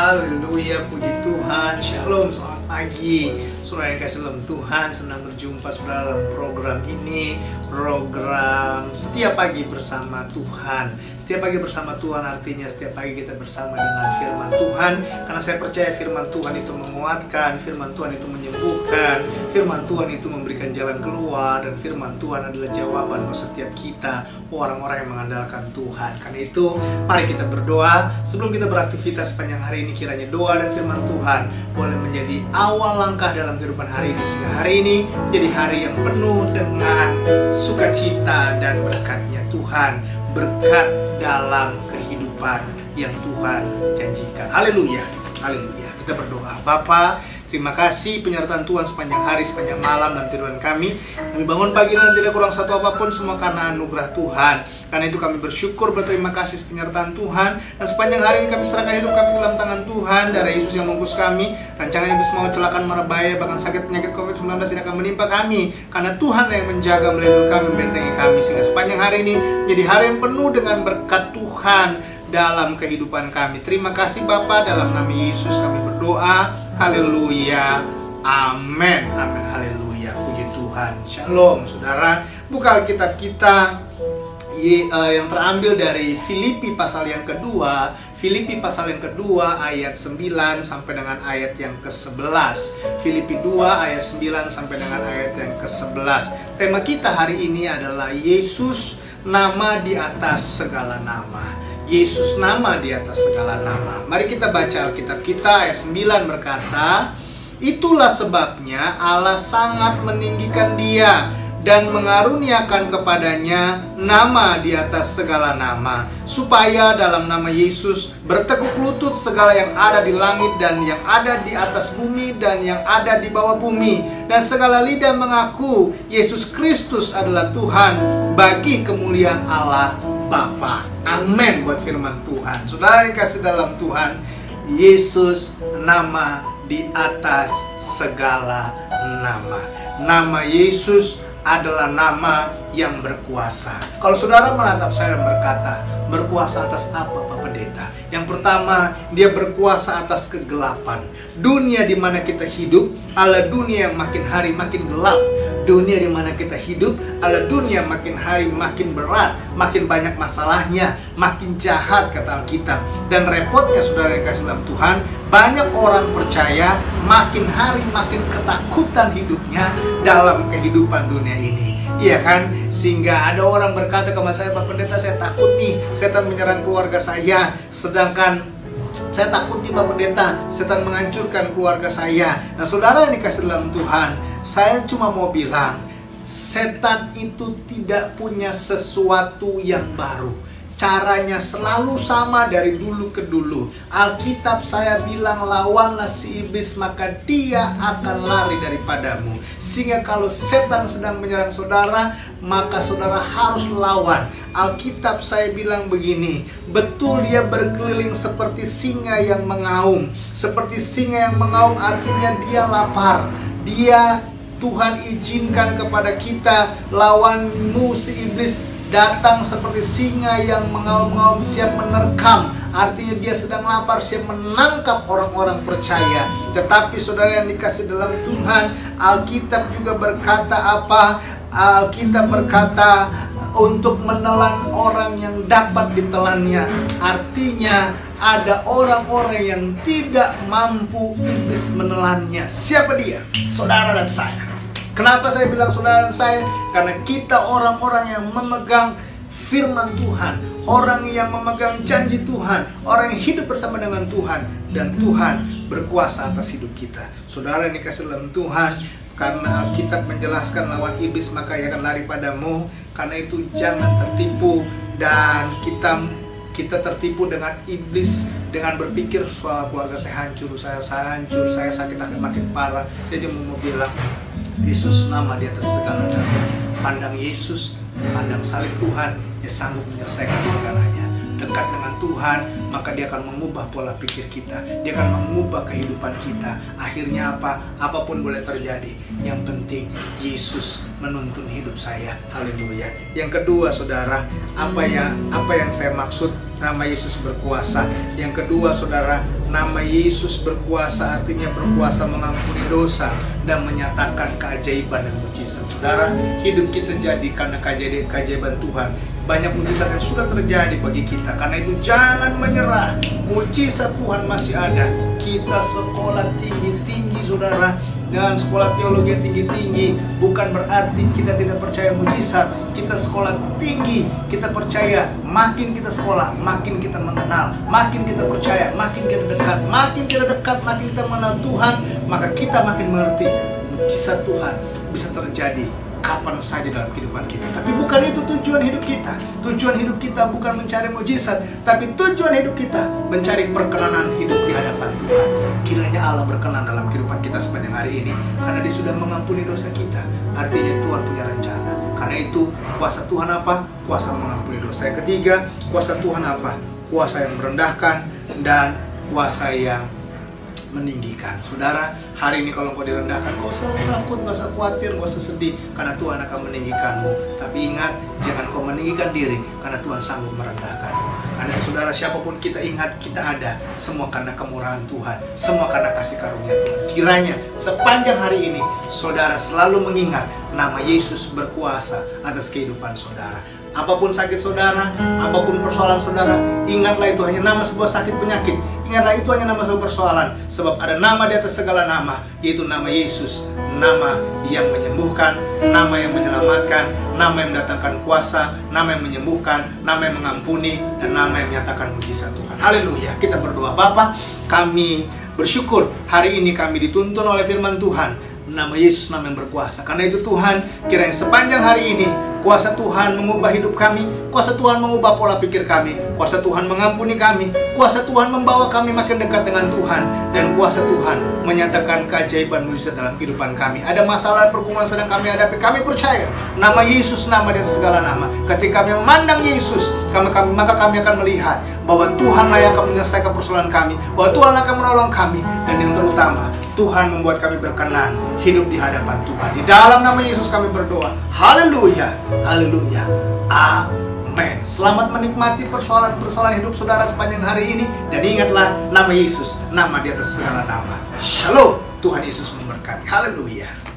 Haleluya, puji Tuhan. Shalom, selamat pagi. Saudara yang kasih dalam Tuhan, senang berjumpa saudara dalam program ini. Program setiap pagi bersama Tuhan. Setiap pagi bersama Tuhan artinya setiap pagi kita bersama dengan firman Tuhan. Karena saya percaya firman Tuhan itu menguatkan, firman Tuhan itu menyembuhkan, firman Tuhan itu memberikan jalan keluar, dan firman Tuhan adalah jawaban buat setiap kita, orang-orang yang mengandalkan Tuhan. Karena itu, mari kita berdoa sebelum kita beraktivitas sepanjang hari ini. Kiranya doa dan firman Tuhan boleh menjadi awal langkah dalam kehidupan hari ini, sehingga hari ini menjadi hari yang penuh dengan sukacita dan berkatnya Tuhan. Berkat dalam kehidupan yang Tuhan janjikan. Haleluya, haleluya. Kita berdoa. Bapa, terima kasih penyertaan Tuhan sepanjang hari, sepanjang malam dalam tiduran kami. Kami bangun pagi dan tidak kurang satu apapun, semua karena anugerah Tuhan. Karena itu kami bersyukur, berterima kasih penyertaan Tuhan. Dan sepanjang hari ini kami serahkan hidup kami ke dalam tangan Tuhan. Darah Yesus yang membungkus kami, rancangan yang bisa mau celakaan, mara bahaya, bahkan sakit penyakit COVID-19 tidak akan menimpa kami. Karena Tuhan yang menjaga, melindungi kami, membentengi kami. Sehingga sepanjang hari ini menjadi hari yang penuh dengan berkat Tuhan dalam kehidupan kami. Terima kasih Bapa, dalam nama Yesus kami berdoa. Haleluya, amin, amin, haleluya, puji Tuhan. Shalom, saudara. Buka Alkitab kita yang terambil dari Filipi pasal yang kedua. Filipi pasal yang kedua ayat 9 sampai dengan ayat yang ke-11. Filipi 2 ayat 9 sampai dengan ayat yang ke-11. Tema kita hari ini adalah Yesus, nama di atas segala nama. Yesus, nama di atas segala nama. Mari kita baca Alkitab kita. Ayat 9 berkata, "Itulah sebabnya Allah sangat meninggikan Dia dan mengaruniakan kepadanya nama di atas segala nama, supaya dalam nama Yesus bertekuk lutut segala yang ada di langit dan yang ada di atas bumi dan yang ada di bawah bumi, dan segala lidah mengaku Yesus Kristus adalah Tuhan, bagi kemuliaan Allah Bapa." Amin buat firman Tuhan. Saudara yang kasih dalam Tuhan, Yesus, nama di atas segala nama. Nama Yesus adalah nama yang berkuasa. Kalau saudara menatap saya dan berkata, berkuasa atas apa Pak Pendeta? Yang pertama, dia berkuasa atas kegelapan. Dunia di mana kita hidup adalah dunia yang makin hari makin gelap. Dunia di mana kita hidup adalah dunia makin hari makin berat, makin banyak masalahnya, makin jahat kata Alkitab. Dan repotnya saudara yang kasih dalam Tuhan, banyak orang percaya makin hari makin ketakutan hidupnya dalam kehidupan dunia ini. Iya kan? Sehingga ada orang berkata kepada saya, "Pak Pendeta, saya takut nih setan menyerang keluarga saya. Sedangkan saya takut nih Pak Pendeta, setan menghancurkan keluarga saya." Nah saudara yang dikasih dalam Tuhan, saya cuma mau bilang, setan itu tidak punya sesuatu yang baru. Caranya selalu sama dari dulu ke dulu. Alkitab saya bilang, lawanlah si iblis maka dia akan lari daripadamu. Sehingga kalau setan sedang menyerang saudara, maka saudara harus lawan. Alkitab saya bilang begini, betul dia berkeliling seperti singa yang mengaum. Seperti singa yang mengaum artinya dia lapar. Tuhan izinkan kepada kita, lawanmu si iblis datang seperti singa yang mengaum-ngaum, siap menerkam. Artinya dia sedang lapar, siap menangkap orang-orang percaya. Tetapi saudara yang dikasih dalam Tuhan, Alkitab juga berkata apa? Alkitab berkata untuk menelan orang yang dapat ditelannya. Artinya ada orang-orang yang tidak mampu iblis menelannya. Siapa dia? Saudara dan saya. Kenapa saya bilang saudara dan saya? Karena kita orang-orang yang memegang firman Tuhan, orang yang memegang janji Tuhan, orang yang hidup bersama dengan Tuhan, dan Tuhan berkuasa atas hidup kita. Saudara yang dikasih dalam Tuhan, karena Alkitab menjelaskan lawan iblis maka ia akan lari padamu. Karena itu jangan tertipu, dan kita tertipu dengan iblis dengan berpikir soal keluarga saya hancur, saya hancur, saya sakit akan makin parah. Saya cuma mau bilang, Yesus nama di atas segala nama. Pandang Yesus, pandang salib Tuhan, dia sanggup menyelesaikan segalanya. Dekat dengan Tuhan, maka dia akan mengubah pola pikir kita. Dia akan mengubah kehidupan kita. Akhirnya apa? Apapun boleh terjadi. Yang penting Yesus menuntun hidup saya. Haleluya. Yang kedua saudara, apa yang saya maksud nama Yesus berkuasa? Yang kedua saudara, Nama Yesus berkuasa, artinya berkuasa mengampuni dosa dan menyatakan keajaiban dan mujizat. Saudara, hidup kita jadi karena keajaiban Tuhan. Banyak mujizat yang sudah terjadi bagi kita. Karena itu jangan menyerah. Mujizat Tuhan masih ada. Kita sekolah tinggi-tinggi, saudara, dengan sekolah teologi yang tinggi-tinggi, bukan berarti kita tidak percaya mujizat. Kita sekolah tinggi, kita percaya. Makin kita sekolah, makin kita mengenal, makin kita percaya, makin kita dekat, makin kita mengenal Tuhan, maka kita makin mengerti mujizat Tuhan bisa terjadi kapan saja dalam kehidupan kita. Tapi bukan itu tujuan hidup kita. Tujuan hidup kita bukan mencari mujizat, tapi tujuan hidup kita mencari perkenanan hidup di hadapan Tuhan. Kiranya Allah berkenan dalam kehidupan kita sepanjang hari ini, karena Dia sudah mengampuni dosa kita. Artinya Tuhan punya rencana. Karena itu kuasa Tuhan apa? Kuasa mengampuni dosa. Yang ketiga, kuasa Tuhan apa? Kuasa yang merendahkan dan kuasa yang meninggikan. Saudara, hari ini kalau kau direndahkan, kau usah takut, kau usah khawatir, kau usah sedih, karena Tuhan akan meninggikanmu. Tapi ingat, jangan kau meninggikan diri, karena Tuhan sanggup merendahkanmu. Karena itu, saudara, siapapun kita, ingat kita ada semua karena kemurahan Tuhan, semua karena kasih karunia Tuhan. Kiranya sepanjang hari ini saudara selalu mengingat nama Yesus berkuasa atas kehidupan saudara. Apapun sakit saudara, apapun persoalan saudara, ingatlah itu hanya nama sebuah sakit penyakit. Ingatlah itu hanya nama sebuah persoalan. Sebab ada nama di atas segala nama, yaitu nama Yesus. Nama yang menyembuhkan, nama yang menyelamatkan, nama yang mendatangkan kuasa, nama yang menyembuhkan, nama yang mengampuni, dan nama yang menyatakan mujizat Tuhan. Haleluya. Kita berdoa. Bapa, kami bersyukur hari ini kami dituntun oleh firman Tuhan. Nama Yesus, nama yang berkuasa. Karena itu Tuhan, kiranya sepanjang hari ini kuasa Tuhan mengubah hidup kami, kuasa Tuhan mengubah pola pikir kami, kuasa Tuhan mengampuni kami, kuasa Tuhan membawa kami makin dekat dengan Tuhan, dan kuasa Tuhan menyatakan keajaiban mujizat dalam kehidupan kami. Ada masalah pergumulan sedang kami hadapi, kami percaya nama Yesus, nama dan segala nama. Ketika kami memandang Yesus, maka kami akan melihat bahwa Tuhanlah yang akan menyelesaikan persoalan kami, bahwa Tuhan akan menolong kami, dan yang terutama, Tuhan membuat kami berkenan hidup di hadapan Tuhan. Di dalam nama Yesus kami berdoa. Haleluya. Haleluya. Amin. Selamat menikmati persoalan-persoalan hidup saudara sepanjang hari ini. Dan ingatlah nama Yesus, nama di atas segala nama. Shalom. Tuhan Yesus memberkati. Haleluya.